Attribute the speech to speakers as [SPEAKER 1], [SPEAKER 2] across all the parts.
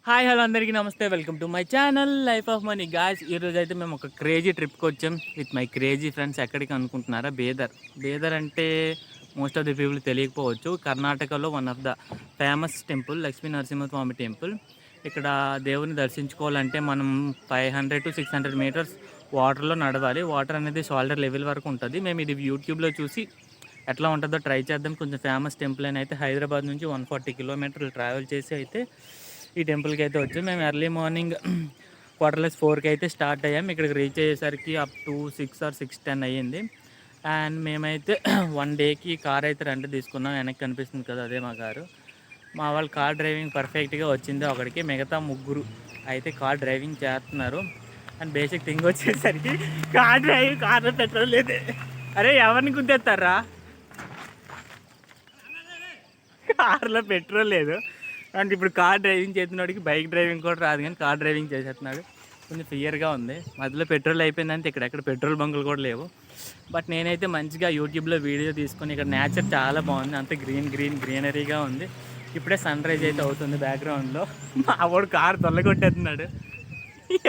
[SPEAKER 1] Hi hello అందరికీ నమస్తే, welcome to my channel life of money. Guys, ఈరోజు అయితే మేము ఒక క్రేజీ ట్రిప్కి వచ్చాం విత్ మై క్రేజీ ఫ్రెండ్స్. ఎక్కడికి అనుకుంటున్నారా? బేదర్ అంటే మోస్ట్ ఆఫ్ ది పీపుల్ తెలియకపోవచ్చు. కర్ణాటకలో one of the famous temple Lakshmi Narasimhaswamy temple. ఇక్కడ దేవుని దర్శించుకోవాలంటే మనం 500 to 600 మీటర్స్ వాటర్లో నడవాలి. వాటర్ అనేది షోల్డర్ లెవెల్ వరకు ఉంటుంది. మేము ఇది యూట్యూబ్లో చూసి ఎట్లా ఉంటుందో ట్రై చేద్దాం. కొంచెం ఫేమస్ టెంపుల్ అని అయితే హైదరాబాద్ నుంచి 140 కిలోమీటర్లు ట్రావెల్ చేసి అయితే ఈ టెంపుల్కి అయితే వచ్చాం. మేము ఎర్లీ మార్నింగ్ 4:45కి అయితే స్టార్ట్ అయ్యాం. ఇక్కడికి రీచ్ అయ్యేసరికి అప్ టు 6 or 6:10 అయ్యింది. అండ్ మేమైతే 1 డేకి కార్ అయితే రెంట్ తీసుకున్నాం. వెనక్కి కనిపిస్తుంది కదా, అదే మా కారు. మా వాళ్ళు కార్ డ్రైవింగ్ పర్ఫెక్ట్గా వచ్చింది ఒకడికి, మిగతా ముగ్గురు అయితే కార్ డ్రైవింగ్ చేస్తున్నారు. అండ్ బేసిక్ థింగ్ వచ్చేసరికి కార్లో పెట్రోల్ లేదు. అరే ఎవరిని గుద్దేస్తారా? కార్లో పెట్రోల్ లేదు. అంటే ఇప్పుడు కార్ డ్రైవింగ్ చేసినోడికి బైక్ డ్రైవింగ్ కూడా రాదు, కానీ కార్ డ్రైవింగ్ చేసేస్తున్నాడు. కొంచెం ఫియర్గా ఉంది. మధ్యలో పెట్రోల్ అయిపోయిందంటే ఇక్కడెక్కడ పెట్రోల్ బంకులు కూడా లేవు. బట్ నేనైతే మంచిగా యూట్యూబ్లో వీడియో తీసుకొని, ఇక్కడ నేచర్ చాలా బాగుంది, అంత గ్రీనరీగా ఉంది. ఇప్పుడే సన్ రైజ్ అయితే అవుతుంది బ్యాక్గ్రౌండ్లో. మా వాడు కారు తొల్లగొట్టేస్తున్నాడు,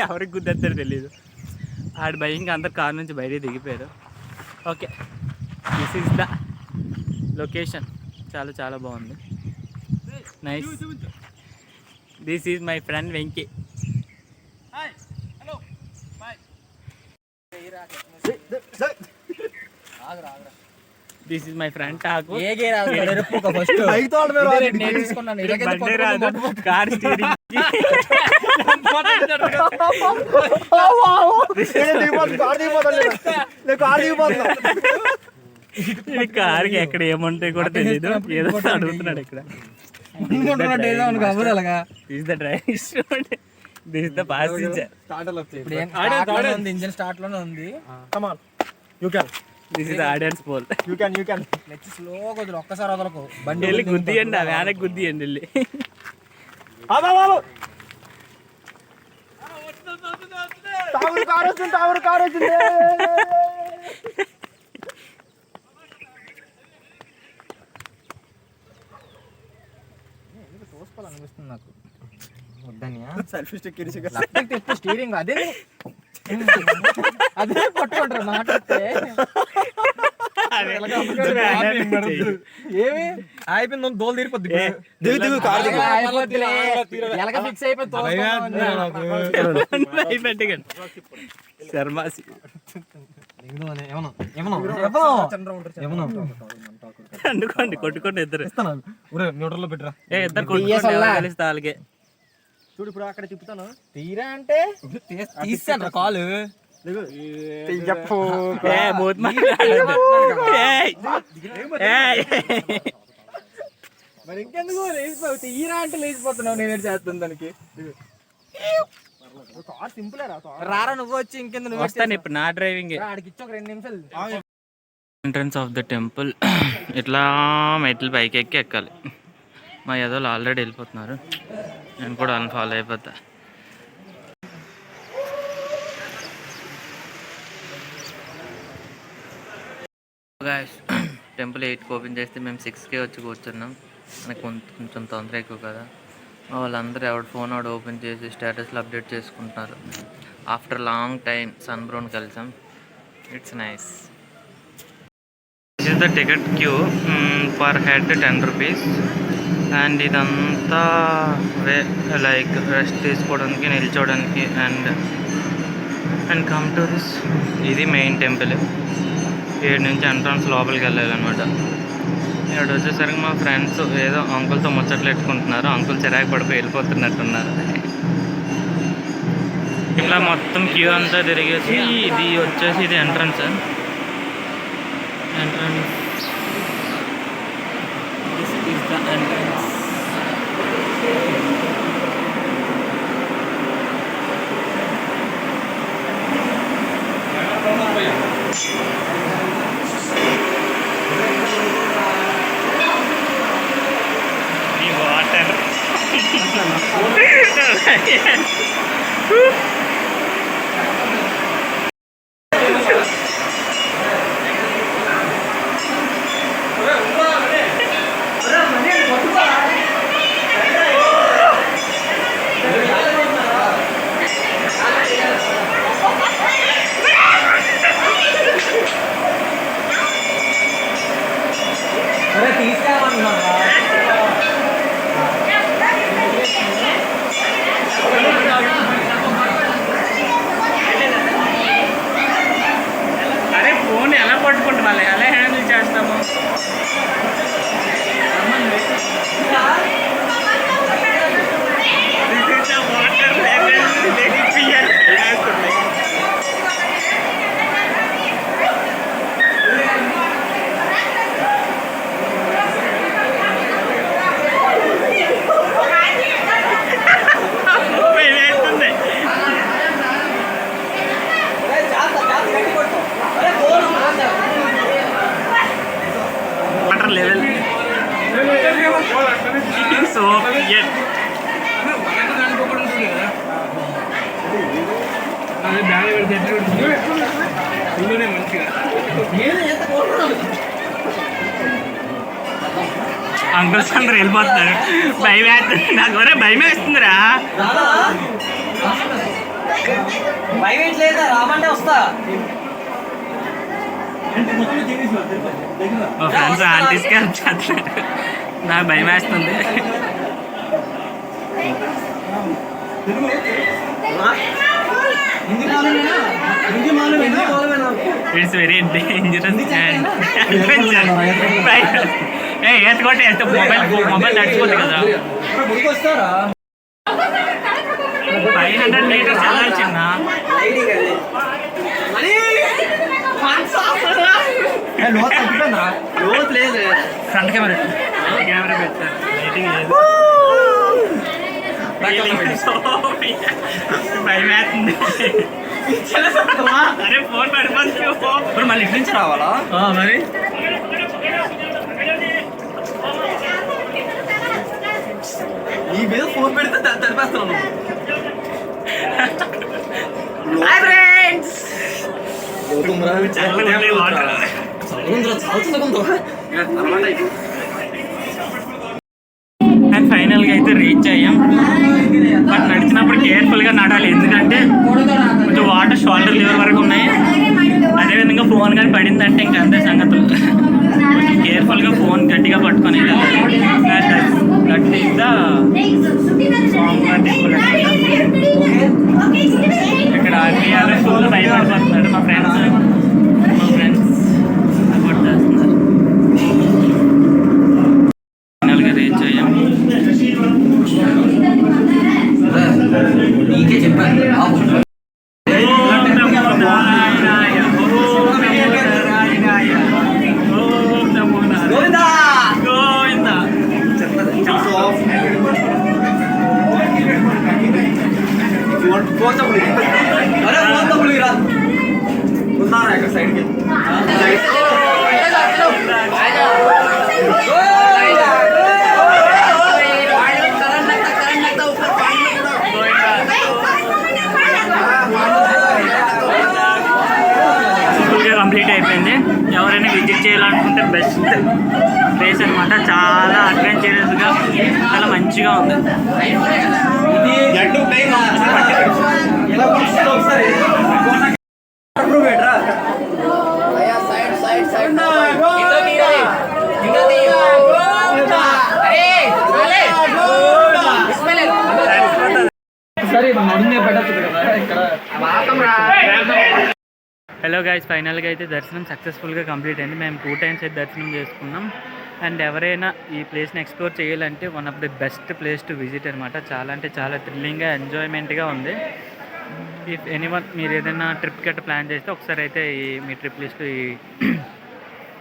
[SPEAKER 1] ఎవరికి గుద్దేస్తాడో తెలీదు. ఆడి భయంగా అందరు కారు నుంచి బయటికి దిగిపోయారు. Okay, this is the location. చాలా చాలా బాగుంది, nice. This is my friend Venky. This is my friend టాకు. కార్ స్టీరింగ్ కార్కి ఎక్కడ ఏముంటాయి కూడా తెలియదు, ఏదో అడుగుతున్నాడు ఇక్కడ.
[SPEAKER 2] ఇంజిన్ స్టార్ట్ లోనే ఉంది. ఒక్కసారి వదలకు,
[SPEAKER 1] బండి వెళ్ళి గుద్దియండి, ఆ వ్యానకి గుద్దియండి వెళ్ళి.
[SPEAKER 2] కారు వచ్చింది. అనిపిస్తుంది నాకు. స్టీరింగ్ అదే అదే పట్టుకుంటారు మాట్లాడితే. ఏమి అయిపోయింది, దోలు తీరిపోద్ది. ఫిక్స్
[SPEAKER 1] శర్మాసి అనుకోండి, కొట్టుకోండి ఇద్దరు.
[SPEAKER 2] న్యూట్రల్ లో పెట్టరా,
[SPEAKER 1] ఇద్దరు కొట్టుకోండి అలాగే.
[SPEAKER 2] చూడు ఇప్పుడు అక్కడ తిప్పుతాను. తీరా అంటే తీసాను కాలు. మరి ఇంకెందుకు లేచిపోవు? తీరా అంటే లేచిపోతున్నావు, నేను చేస్తాను దానికి. సింపుల్ రారా, నువ్వు వచ్చి ఇంకెందుకు
[SPEAKER 1] వస్తాను ఇప్పుడు నా డ్రైవింగ్.
[SPEAKER 2] ఆడికి ఇచ్చి ఒక 2 నిమిషాలు.
[SPEAKER 1] Entrance of the temple. ఇట్లా మెట్లు పైకి ఎక్కి ఎక్కాలి. మా యదోలు ఆల్రెడీ వెళ్ళిపోతున్నారు, నేను కూడా వాళ్ళని ఫాలో అయిపోతా. గాయ్స్, టెంపుల్ 8కి ఓపెన్ చేస్తే మేము 6కే వచ్చి కూర్చున్నాం. మనకు కొంచెం తొందర ఎక్కువ కదా. మా వాళ్ళందరూ ఎవరి ఫోన్ ఆడు ఓపెన్ చేసి స్టేటస్లో అప్డేట్ చేసుకుంటున్నారు. ఆఫ్టర్ లాంగ్ టైం సన్ బ్రౌన్ కలిసాం. It's nice. This is the ticket queue. Per head 10 rupees. And ఇదంతా లైక్ రెస్ట్ తీసుకోవడానికి, నిల్చోవడానికి. అండ్ కమ్ టు దిస్, ఇది మెయిన్ టెంపుల్. 7 నుంచి ఎంట్రన్స్ లోపలికి వెళ్ళాలన్నమాట. ఇక్కడ వచ్చేసరికి మా ఫ్రెండ్స్ ఏదో అంకుల్తో ముచ్చట్లు పెట్టుకుంటున్నారు. అంకుల్ చిరాకు పడిపోయి వెళ్ళిపోతున్నట్టున్నారు. ఇట్లా మొత్తం క్యూ అంతా తిరిగేసి ఇది వచ్చేసి ఇది entrance. This is the entrance. Uncles అందరు వెళ్ళిపోతున్నారు. భయం వేస్తుంది నాకు, ఒరే భయం వేస్తుందిరా.
[SPEAKER 2] భయం లేదా రామంటే వస్తా.
[SPEAKER 1] మా ఫ్రెండ్స్ ఆంటీస్కి వచ్చేస్తారు, నాకు భయం వేస్తుంది. ఇట్స్ వెరీ డేంజరస్ అండ్ ఎత్తుకుంటే ఎంత మొబైల్ నడిచిపోతుంది కదా. 500 meters వెళ్ళాల్సిందా? ఫ్రంట్ కెమెరా పెట్టారు, లైటింగ్ లేదు. భయం వేస్తుంది. అరే ఫోన్ పడిపోతుంది.
[SPEAKER 2] ఇప్పుడు మళ్ళీ ఇటు నుంచి రావాలా?
[SPEAKER 1] మరి
[SPEAKER 2] ఈ మీద ఫోన్ పెడితే తడిపేస్తాను.
[SPEAKER 1] అండ్ ఫైనల్గా అయితే రీచ్ అయ్యాం. బట్ నడిచినప్పుడు కేర్ఫుల్గా నడాలి, ఎందుకంటే కొంచెం వాటర్ షోల్డర్ లెవెల్ వరకు ఉన్నాయి. అదేవిధంగా ఫోన్ కానీ పడిందంటే ఇంకా అంతే సంగతులు. కొంచెం కేర్ఫుల్గా ఫోన్ గట్టిగా పట్టుకొని వెళ్ళాలి. దట్ ఈస్ ద సోమవారం టెంపుల్. ఇక్కడ ఆర్మీఆర్ ఫుల్ భయపడిపోతున్నాడు. మా ఫ్రెండ్స్ సపోర్ట్ చేస్తున్నారు. ఫైనల్గా రీచ్ అయ్యాం.
[SPEAKER 2] నీకే చెప్పాను. సైడ్కి
[SPEAKER 1] కంప్లీట్ అయిపోయింది. ఎవరైనా విజిట్ చేయాలనుకుంటే బెస్ట్ ప్లేస్ అనమాట. చాలా అడ్వెంచరస్గా, చాలా మంచిగా ఉంది. హలో గైస్, ఫైనల్గా అయితే దర్శనం సక్సెస్ఫుల్గా కంప్లీట్ అయింది. మేము 2 times అయితే దర్శనం చేసుకున్నాం. అండ్ ఎవరైనా ఈ ప్లేస్ని ఎక్స్ప్లోర్ చేయాలంటే one of the best place to visit అనమాట. చాలా అంటే చాలా థ్రిల్లింగ్గా, ఎంజాయ్మెంట్గా ఉంది. ఇఫ్ ఎనీవన్ మీరు ఏదైనా ట్రిప్ గట్ట ప్లాన్ చేస్తే ఒకసారి అయితే మీ ట్రిప్ లిస్ట్ ఈ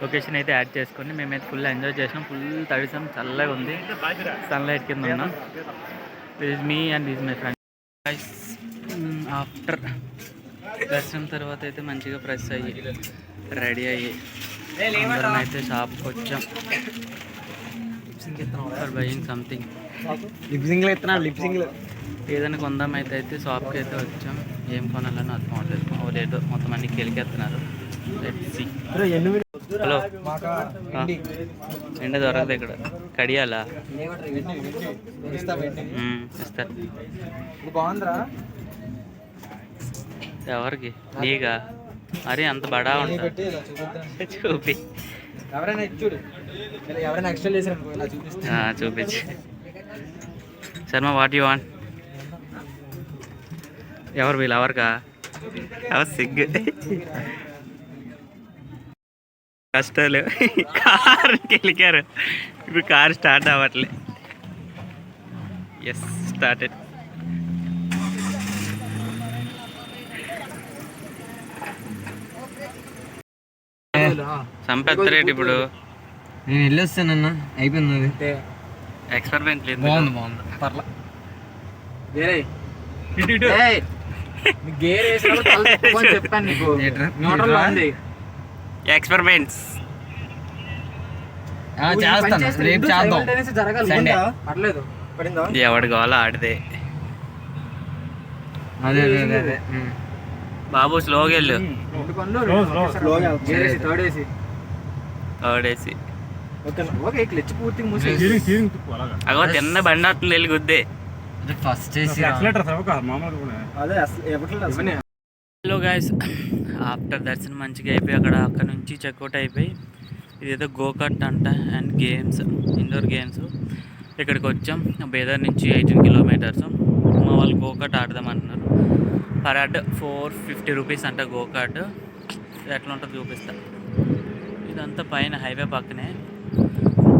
[SPEAKER 1] లొకేషన్ అయితే యాడ్ చేసుకోండి. మేమైతే ఫుల్ ఎంజాయ్ చేసినాం, ఫుల్ తడిసాం, చల్లగా ఉంది, సన్లైట్ కింద ఉన్నాం. This is me and this my friend. After దర్శనం తర్వాత అయితే మంచిగా ఫ్రెష్ అయ్యి రెడీ అయ్యి అందరం అయితే షాప్కి వచ్చాం. ఫర్ బయింగ్ సంథింగ్, ఏదైనా కొందాం అయితే షాప్కి అయితే వచ్చాం. ఏం కొనాలని అర్థం అవ్వలేదు, లేదో మొత్తం అన్ని కెలికెత్తున్నారు. హలో, ఎండ దొరకదు ఇక్కడ, కడియాలా ఇస్తారు. ఎవరికి? నీగా? అరే అంత బడా ఉంటా, చూపి చూపించి. Sharma, what you want? ఎవరు వీళ్ళు? ఎవరికా? ఎవరు? సిగ్గు కష్టాలు. కార్కి వెళ్ళారు, ఇప్పుడు కార్ స్టార్ట్ అవ్వట్లే. Yes, started. సంపెత్తరేటి ఇప్పుడు.
[SPEAKER 2] నేను వెళ్ళొస్తానన్న, అయిపోయింది.
[SPEAKER 1] ఎక్స్పెరిమెంట్ లేదు.
[SPEAKER 2] బాగుంది పర్లా. చెప్పాను నీకు,
[SPEAKER 1] ఎక్స్పెరిమెంట్స్
[SPEAKER 2] చేస్తాను, రేపు చేద్దాం. పర్లేదు,
[SPEAKER 1] ఎవడి గోల ఆడితే.
[SPEAKER 2] అదే అదే అదే.
[SPEAKER 1] బాబు స్లోగా వెళ్ళు.
[SPEAKER 2] రెండు పనులు స్లోగా థర్డ్ ఏసీ
[SPEAKER 1] ఆడేసి
[SPEAKER 2] ఓకే క్లచ్ పూర్తిగా మూసేసి
[SPEAKER 1] అగో తిన్న బండి అట్లా వెళ్ళి గుద్దే.
[SPEAKER 3] ఫస్ట్
[SPEAKER 2] అదే అసలు ఇవన్నీ
[SPEAKER 1] హలో గైస్, ఆఫ్టర్ దర్శనం మంచిగా అయిపోయి అక్కడ నుంచి చెక్అవుట్ అయిపోయి ఇదేదో గోకట్ అంట అండ్ గేమ్స్, ఇండోర్ గేమ్స్. ఇక్కడికి వచ్చాం. బేదర్ నుంచి 18 కిలోమీటర్స్. మా వాళ్ళు గోకట్ ఆడదామంటున్నారు. పర్ హెడ్ 450 రూపీస్ అంట గోకట్. ఎట్లా ఉంటుందో చూపిస్తా. ఇదంతా పైన హైవే పక్కనే,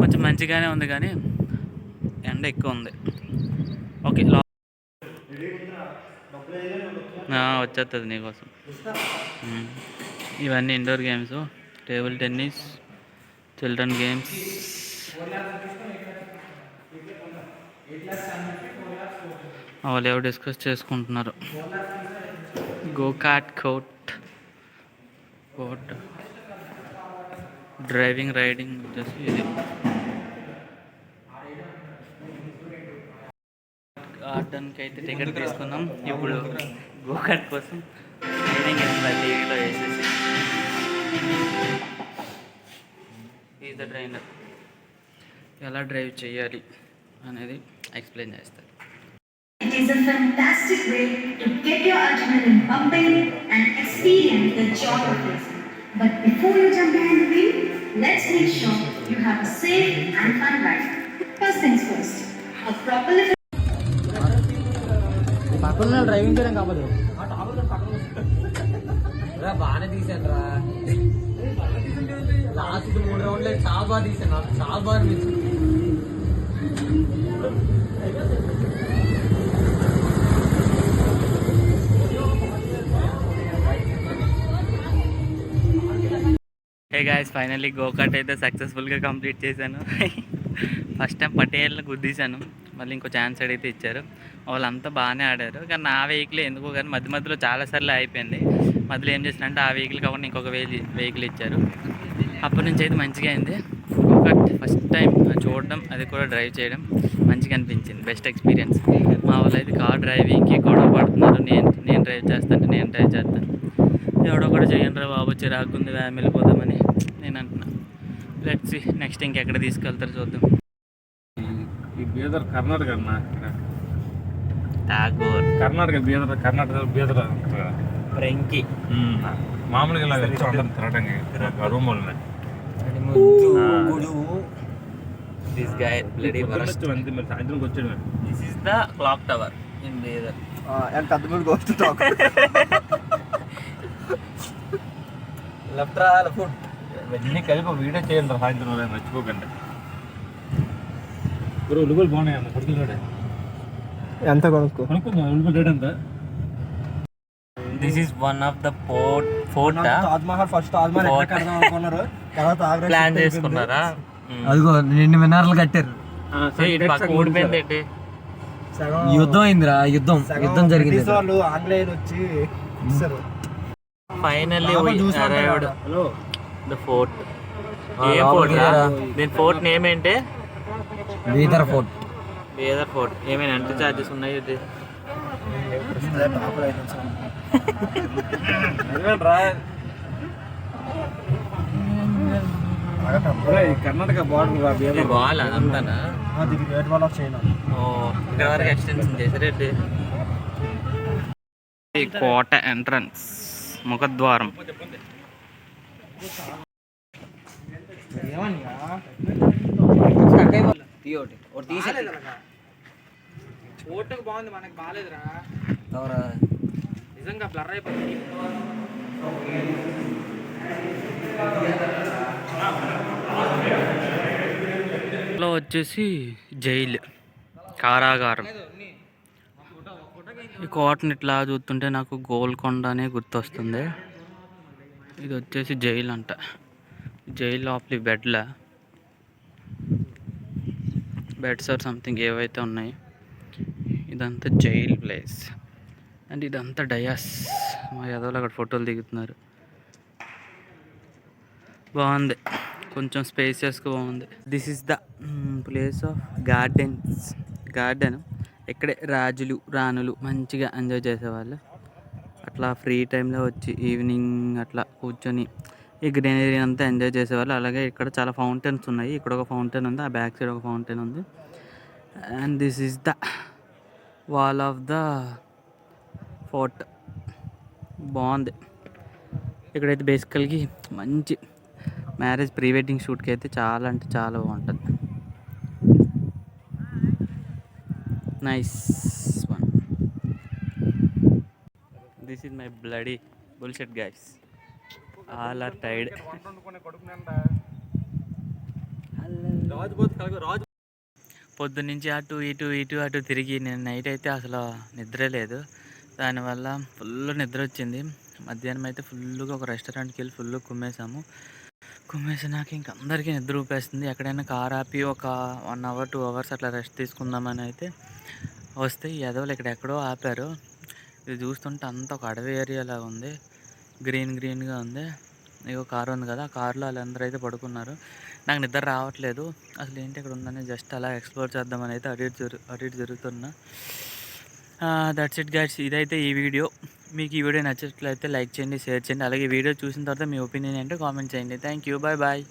[SPEAKER 1] కొంచెం మంచిగానే ఉంది కానీ ఎండ ఎక్కువ ఉంది. ఓకే వచ్చేస్తుంది నీకోసం. ఇవన్నీ indoor games, table tennis, children games. వాళ్ళు ఎవరు డిస్కస్ చేసుకుంటున్నారు. గోకాట్ కోట్, డ్రైవింగ్ రైడింగ్ వచ్చేసి ఇది. గార్డెన్కి అయితే టికెట్ తీసుకున్నాం. ఇప్పుడు గోకాట్ కోసం రైడింగ్ టీవీలో వేసేసి ఈజ్ ద ట్రైనర్ ఎలా డ్రైవ్ చేయాలి అనేది ఎక్స్ప్లెయిన్ చేస్తారు.
[SPEAKER 4] It is a fantastic way to get your adrenaline pumping and experience the joy of racing. But before you jump behind the wheel, let's make sure you have a safe and fun ride. First things first, a proper
[SPEAKER 2] పక్కన driving చేయడం కావదు.
[SPEAKER 3] బాగానే తీసాను రా. Last 3 రౌండ్లే చాలా బాగా తీసాను. నాకు చాలా బాగా అనిపించింది.
[SPEAKER 1] హే గాయస్, ఫైనల్లీ గోకాట్ అయితే సక్సెస్ఫుల్గా కంప్లీట్ చేశాను. ఫస్ట్ టైం పటేల్ని గుద్దీశాను. మళ్ళీ ఇంకో ఛాన్స్ అడిగితే ఇచ్చారు. వాళ్ళంతా బాగానే ఆడారు, కానీ నా వెహికల్ ఎందుకో కానీ మధ్యలో చాలాసార్లు అయిపోయింది. మధ్యలో ఏం చేసినంటే ఆ వెహికల్ కాకుండా ఇంకొక వెహికల్ ఇచ్చారు. అప్పటి నుంచి అయితే మంచిగా అయింది. గోకాట్ ఫస్ట్ టైం చూడడం, అది కూడా డ్రైవ్ చేయడం మంచిగా అనిపించింది. Best experience. మా వాళ్ళు అయితే కార్ డ్రైవింగ్కి గొడవ పడుతున్నారు. నేను డ్రైవ్ చేస్తాను. ఎవడో కూడా చేయండి రా బాబు, చిరాకుంది, వ్యామ్ వెళ్ళిపోదామని నేను అంటున్నా. లెట్స్ సీ నెక్స్ట్ ఇంకెక్కడ తీసుకెళ్తారు చూద్దాం.
[SPEAKER 5] ఈ బీదర్ కర్ణాటక అన్న,
[SPEAKER 1] ఠాగూర్
[SPEAKER 5] కర్ణాటక బీదర్
[SPEAKER 1] ఫ్రెంకీ
[SPEAKER 5] మామూలుగా ఇలా వచ్చి ఉంటాను తిరగడానికి రూమ్ వాళ్ళని.
[SPEAKER 1] This guy bloody worst.
[SPEAKER 5] అంతే మరి సాయంత్రంకి వచ్చాడు.
[SPEAKER 1] This is the clock tower in Bidar.
[SPEAKER 2] పెద్ద గోస్ట్ టాక్
[SPEAKER 3] లెఫ్ట్ రా ఫుడ్
[SPEAKER 5] ఇవన్నీ కలిపి వీడియో చేయండి సాయంత్రం మర్చిపోకండి. ఉల్లిపాయలు బాగున్నాయి అన్న, కొడుకులు
[SPEAKER 2] ఎంత కొనుక్కో
[SPEAKER 5] ఉల్లిపాయలు రేట్ ఎంత?
[SPEAKER 1] This is one of the fort
[SPEAKER 2] Taj Mahal. First Taj Mahal ఎక్కడ కడదాం అనుకున్నారు, తర్వాత ఆగ్రా
[SPEAKER 1] ప్లాన్ చేసుకున్నారా?
[SPEAKER 3] అదిగో 2 మినార్లు కట్టారు.
[SPEAKER 1] ఊడిపోయింది ఏంటి?
[SPEAKER 3] యుద్ధం అయిందిరా. యుద్ధం జరిగింది.
[SPEAKER 2] వాళ్ళు ఆంగ్లేయులు వచ్చి ఇస్తారు.
[SPEAKER 1] Finally arrived the fort. A fort? దీని ఫోర్ట్ నేమ్ ఏంటి?
[SPEAKER 3] బీదర్ ఫోర్ట్.
[SPEAKER 1] బీదర్ ఫోర్ట్. ఏమైనా ఎంట్రీ ఛార్జెస్ ఉన్నాయి? ఇది
[SPEAKER 2] కర్ణాటక బార్డర్
[SPEAKER 1] బాల్ అదంతానా?
[SPEAKER 2] చైనా.
[SPEAKER 1] ఓ, ఇక్కడ వరకు ఎక్స్టెన్షన్ చేశారేంటి? ఈ కోట ఎంట్రన్స్, ముఖద్వారం.
[SPEAKER 2] ఓటుకు బాగుంది, మనకి బాగాలేదురా.
[SPEAKER 3] అవునా?
[SPEAKER 2] నిజంగా బ్లర్ అయిపోయింది.
[SPEAKER 1] లో వచ్చేసి జైలు, కారాగారం. ఈ కోటని ఇట్లా చూస్తుంటే నాకు గోల్కొండ అనే గుర్తొస్తుంది. ఇది వచ్చేసి జైలు అంట. జైలు లోపలి బెడ్స్ ఆర్ సంథింగ్ ఏవైతే ఉన్నాయి. ఇదంతా జైల్ ప్లేస్. అండ్ ఇదంతా డయాస్. మా యాదవ్లు అక్కడ ఫోటోలు దిగుతున్నారు. బాగుంది, కొంచెం స్పేసియస్గా బాగుంది. This is the place of garden. ఇక్కడే రాజులు రాణులు మంచిగా ఎంజాయ్ చేసేవాళ్ళు. అట్లా అట్లా ఫ్రీ టైంలో వచ్చి ఈవినింగ్ అట్లా కూర్చొని ఈ గ్రీనరీ అంతా ఎంజాయ్ చేసేవాళ్ళు. అలాగే ఇక్కడ చాలా ఫౌంటైన్స్ ఉన్నాయి. ఇక్కడ ఒక ఫౌంటైన్ ఉంది, ఆ బ్యాక్ సైడ్ ఒక ఫౌంటైన్ ఉంది. And this is the wall of the fort. బాగుంది. ఇక్కడైతే బేసికల్గా మంచి మ్యారేజ్ ప్రీ వెడ్డింగ్ షూట్కి అయితే చాలా అంటే చాలా బాగుంటుంది. Nice one. This is my bloody bullshit guys. All are tired. పొద్దున్నుంచి అటు అటు తిరిగి నేను నైట్ అయితే అసలు నిద్రే లేదు. దానివల్ల ఫుల్ నిద్ర వచ్చింది. మధ్యాహ్నం అయితే ఫుల్గా ఒక రెస్టారెంట్కి వెళ్ళి ఫుల్ కుమ్మేసినాక ఇంక అందరికీ నిద్ర ఊపేస్తుంది. ఎక్కడైనా కార్ ఆపి ఒక 1 hour 2 hours అట్లా రెస్ట్ తీసుకుందామని అయితే వస్తే ఈ ఎదవలు ఎక్కడో ఆపారు. ఇది చూస్తుంటే అంతా ఒక అడవి ఏరియాలా ఉంది. గ్రీన్గా ఉంది. ఇగో కారు ఉంది కదా, ఆ కారులో వాళ్ళందరూ అయితే పడుకున్నారు. నాకు నిద్ర రావట్లేదు. అసలు ఏంటి ఇక్కడ ఉందని జస్ట్ అలా ఎక్స్ప్లోర్ చేద్దామని అయితే అటు ఇటు జరుగుతున్నా. That's it guides. ఇదైతే ఈ వీడియో. మీకు ఈ వీడియో నచ్చినట్లయితే లైక్ చేయండి, షేర్ చేయండి. అలాగే వీడియో చూసిన తర్వాత మీ ఒపీనియన్ ఏంటో కామెంట్ చేయండి. Thank you. బాయ్.